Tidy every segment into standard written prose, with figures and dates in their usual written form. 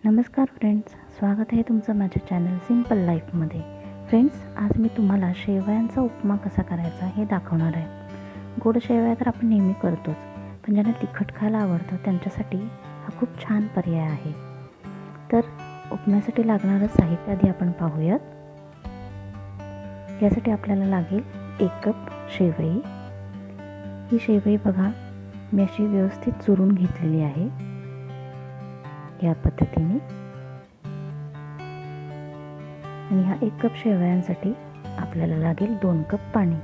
नमस्कार फ्रेंड्स, स्वागत आहे तुमचं माझ्या चॅनल सिंपल लाईफमध्ये. फ्रेंड्स, आज मी तुम्हाला शेवयांचा उपमा कसा करायचा हे दाखवणार आहे. गोड शेवया तर आपण नेहमी करतोच, पण ज्यांना तिखट खायला आवडतं त्यांच्यासाठी हा खूप छान पर्याय आहे. तर उपम्यासाठी लागणारं साहित्य आधी आपण पाहूयात. यासाठी आपल्याला लागेल 1 कप शेवई. ही शेवई बघा, मी अशी व्यवस्थित चुरून घेतलेली आहे या पद्धतीने. आणि ह्या 1 कप शेवयांसाठी आपल्याला लागेल 2 कप पाणी.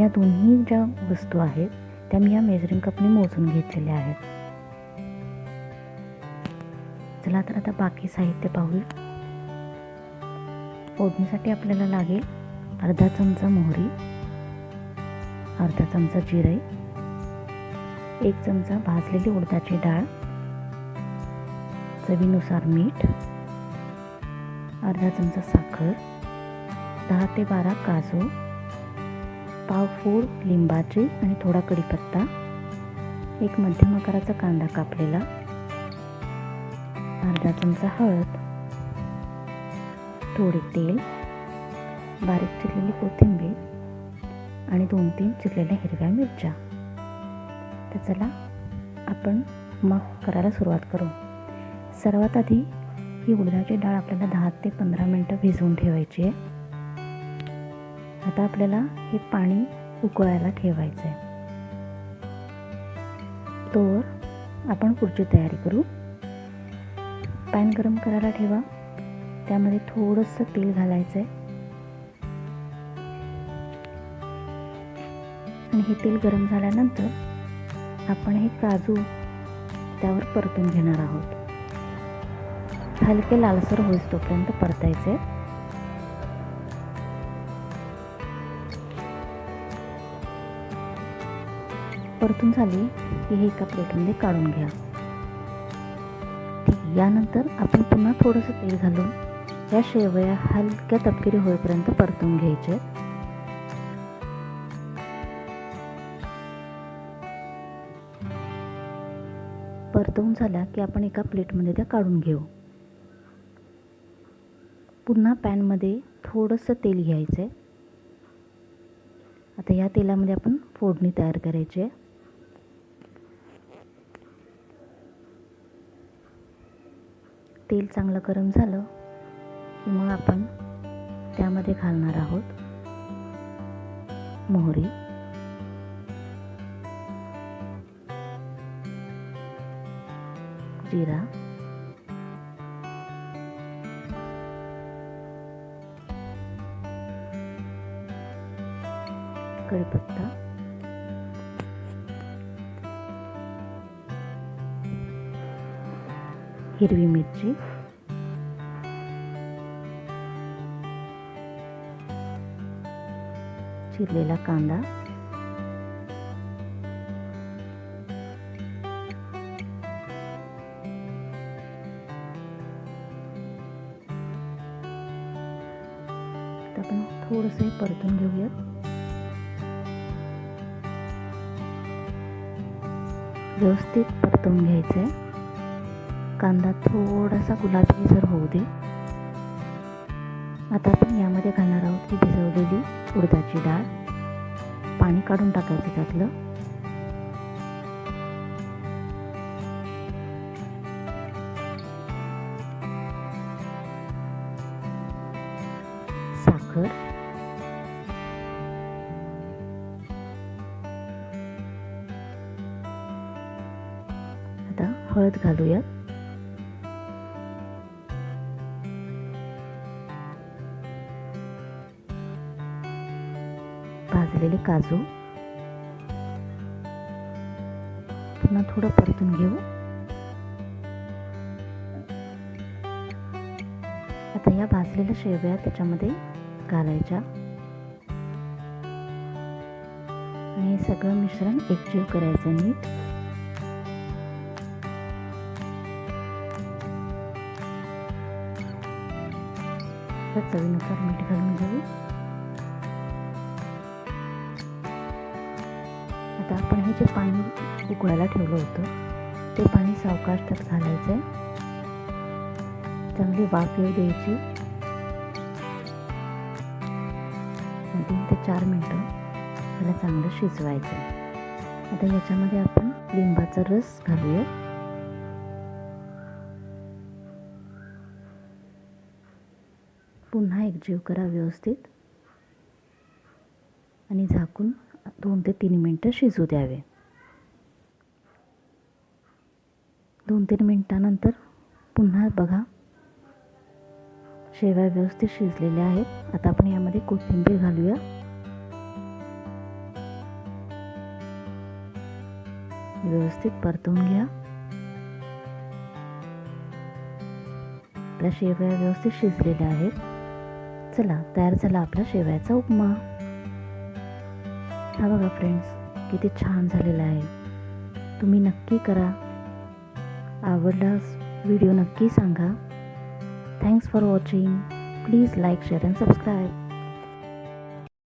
या दोन्ही ज्या वस्तू आहेत त्या मी या मेजरिंग कपने मोजून घेतलेल्या आहेत. चला तर आता बाकी साहित्य पाहूया. फोडणीसाठी आपल्याला लागेल अर्धा चमचा मोहरी, अर्धा चमचा जिरे, 1 चमचा भाजलेली उडदाची डाळ, चवीनुसार मीठ, अर्धा चमचा साखर, 10 ते 12 काजू, पाव फूल लिंबाची आणि थोडा कढीपत्ता, 1 मध्यम आकाराचा कांदा कापलेला, अर्धा चमचा हळद, थोडे तेल, बारीक चिरलेली कोथिंबीर आणि 2-3 चिरलेल्या हिरव्या मिरच्या. तर चला आपण मग करायला सुरुवात करू. सर्वात आधी ही उडदाची डाळ आपल्याला 10 ते 15 मिनटं भिजवून ठेवायची आहे. आता आपल्याला हे पाणी उकळायला ठेवायचं आहे. तोवर आपण पुढची तयारी करू. पॅन गरम करायला ठेवा. त्यामध्ये थोडंसं तेल घालायचं आहे आणि हे तेल गरम झाल्यानंतर आपण हे काजू त्यावर परतून घेणार आहोत. हलके लालसर होईस तोपर्यंत परतायचे. परतून झाली की हे एका प्लेटमध्ये काढून घ्या. यानंतर आपण पुन्हा थोडंसं तेल घालून या शेवया हलक्या तपकिरी होईपर्यंत परतून घ्यायचे. परतवून झाल्या की आपण एका प्लेटमध्ये त्या काढून घेऊ. पुन्हा पॅनमध्ये थोडंसं तेल घ्यायचं आहे. आता या तेलामध्ये आपण फोडणी तयार करायची आहे. तेल चांगलं गरम झालं की मग आपण त्यामध्ये घालणार आहोत मोहरी, जिरा, कढीपत्ता, हिरवी मिरची, चिरलेला कांदा, आपण थोडंसं परतून घेऊयात. व्यवस्थित परतून घ्यायचं आहे. कांदा थोडासा गुलाबीसर होऊ दे. आता आपण यामध्ये घालणार आहोत ही भिजवलेली उडदाची डाळ. पाणी काढून टाकायचं त्यातलं. साखर, आता हळद घालूयात. भाजलेले काजू पुन्हा थोडं परतून घेऊ. आता या भाजलेल्या शेवया त्याच्यामध्ये घालायच्या आणि हे सगळं मिश्रण एकजीव करायचं नीट. चवीनुसार मीठ घालून घेऊ. आता आपण हे जे पाणी उकळायला ठेवलं होतं ते पाणी सावकाश त्यात घालायचं आहे. चांगली वाफ येऊ द्यायची. 3 ते 4 मिनटं त्याला चांगलं शिजवायचं. आता याच्यामध्ये आपण लिंबाचा रस घालूया. पुन्हा एकजीव करा व्यवस्थित आणि झाकून 2 ते 3 मिनटं शिजू द्यावे. 2-3 मिनटानंतर पुन्हा बघा शेवया व्यवस्थित शिजलेल्या आहेत. आता आपण यामध्ये कोथिंबीर घालूया. व्यवस्थित परतवून घ्या. आपल्या शेवया व्यवस्थित शिजलेल्या आहेत. चला, तयार झाला आपला शेवयाचा उपमा. हा बघा फ्रेंड्स, किती छान झालेला आहे. तुम्ही नक्की करा. आवडल्यास व्हिडिओ नक्की सांगा. Thanks for watching. Please like, share and subscribe.